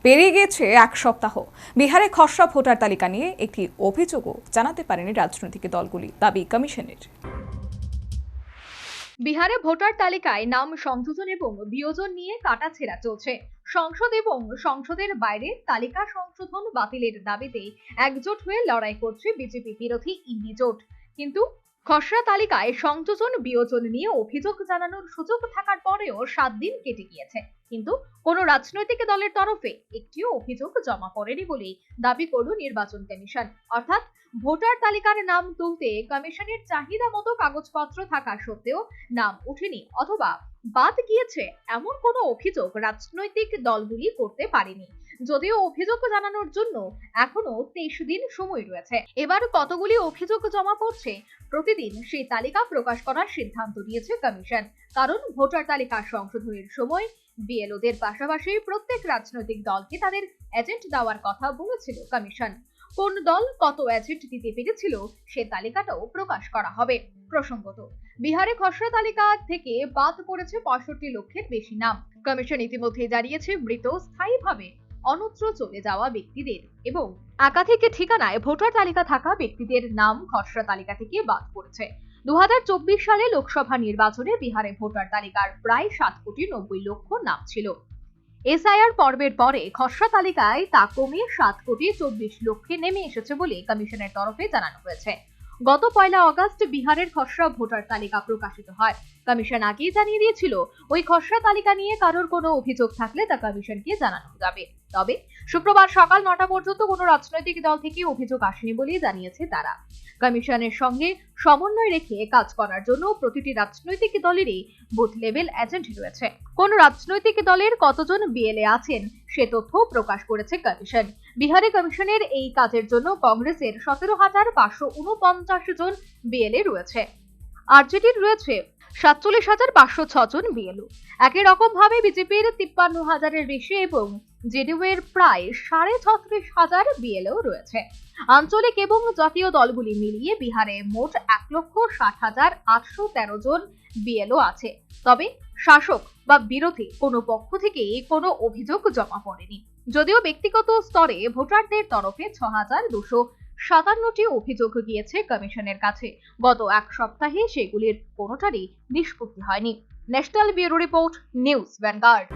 পেরিয়ে গেছে এক সপ্তাহ, বিহারে খসড়া ভোটার তালিকা নিয়ে একটি অভিযোগও জানাতে পারেনি রাজনৈতিক দলগুলি, দাবি কমিশনের। বিহারে ভোটার তালিকায় নাম সংযোজন এবং বিয়োজন নিয়ে কাটাছেঁড়া চলছে। সংসদ এবং সংসদের বাইরে তালিকা সংশোধন বাতিলের দাবিতে একজোট হয়ে লড়াই করছে বিজেপি বিরোধী ইন্ডি জোট। কিন্তু খসড়া তালিকায় সংযোজন বিয়োজন নিয়ে অভিযোগ জানানোর সুযোগ থাকার পরেও 7 দিন কেটে গিয়েছে, কিন্তু কোনো রাজনৈতিক দলের তরফে একটিও অভিযোগ জমা পড়েনি বলে দাবি করল নির্বাচন কমিশন। অর্থাৎ ভোটার তালিকার নাম তুলতে কমিশনের চাহিদা মতো কাগজপত্র থাকা সত্ত্বেও নাম ওঠেনি অথবা বাদ গিয়েছে এমন কোনো অভিযোগ রাজনৈতিক দলগুলি করতে পারেনি। যদিও অভিযোগ জানানোর জন্য এখনো 23 দিন সময় রয়েছে। এবার কতগুলি অভিযোগ জমা পড়ছে প্রতিদিন সেই তালিকা প্রকাশ করার সিদ্ধান্ত নিয়েছে কমিশন। কারণ ভোটার তালিকা সংশোধনের সময় বিএলওদের পাশাপাশি প্রত্যেক রাজনৈতিক দলকে তাদের এজেন্ট দেওয়ার কথা বলেছিল কমিশন। কোন দল কত এজেন্ট দিতে পেরেছিল সে তালিকাটাও প্রকাশ করা হবে। প্রসঙ্গত, বিহারে খসড়া তালিকা থেকে বাদ পড়েছে 65 লক্ষের বেশি নাম। কমিশন ইতিমধ্যে জানিয়েছে মৃত, স্থায়ীভাবে অন্যত্র চলে যাওয়া ব্যক্তিদের এবং একাধিক ঠিকানায় ভোটার তালিকা থাকা ব্যক্তিদের নাম খসড়া তালিকা থেকে বাদ পড়েছে। 2024 সালে লোকসভা নির্বাচনে বিহারে ভোটার তালিকার প্রায় 7,90,00,000 নাম ছিল। এসআইআর পর্বের পরে খসড়া তালিকায় তা কমে 7,24,00,000 নেমে এসেছে বলে কমিশনের তরফে জানানো হয়েছে। গত 1 আগস্ট বিহারের খসড়া ভোটার তালিকা প্রকাশিত হয়। কমিশন আগেই জানিয়ে দিয়েছিল ওই খসড়া তালিকা নিয়ে কারোর কোনো অভিযোগ থাকলে তা কমিশনকে জানানো যাবে। তবে শুক্রবার সকাল 9টা পর্যন্ত কোনো রাজনৈতিক দল থেকে অভিযোগ আসেনি বলে জানিয়েছে তারা। কমিশনের সঙ্গে সমন্বয় রেখে কাজ করার জন্য প্রতিটি রাজনৈতিক দলেরই বুথ লেভেল এজেন্ট রয়েছে। কোন রাজনৈতিক দলের কতজন বিএলএ আছেন সে তথ্য প্রকাশ করেছে কমিশন। বিহারে কমিশনের এই কাজের জন্য কংগ্রেসের 17,549 জন বিএলএ রয়েছে, আরজেডির রয়েছে 47,506 জন বিএলও। একই রকম ভাবে বিজেপির 53,000-এর বেশি এবং জেডিইউ এর প্রায় 36,500 বিএলও রয়েছে। আঞ্চলিক এবং জাতীয় দলগুলি মিলিয়ে বিহারে মোট 1,60,813 জন বিএলও আছে। তবে শাসক বা বিরোধী কোনো পক্ষ থেকে কোনো অভিযোগ জমা পড়েনি। যদিও ব্যক্তিগত স্তরে ভোটারদের তরফে 6,257টি অভিযোগ গিয়েছে কমিশনের কাছে। গত এক সপ্তাহে সেগুলির কোনোটারই নিষ্পত্তি হয়নি। National bureau report, news vanguard.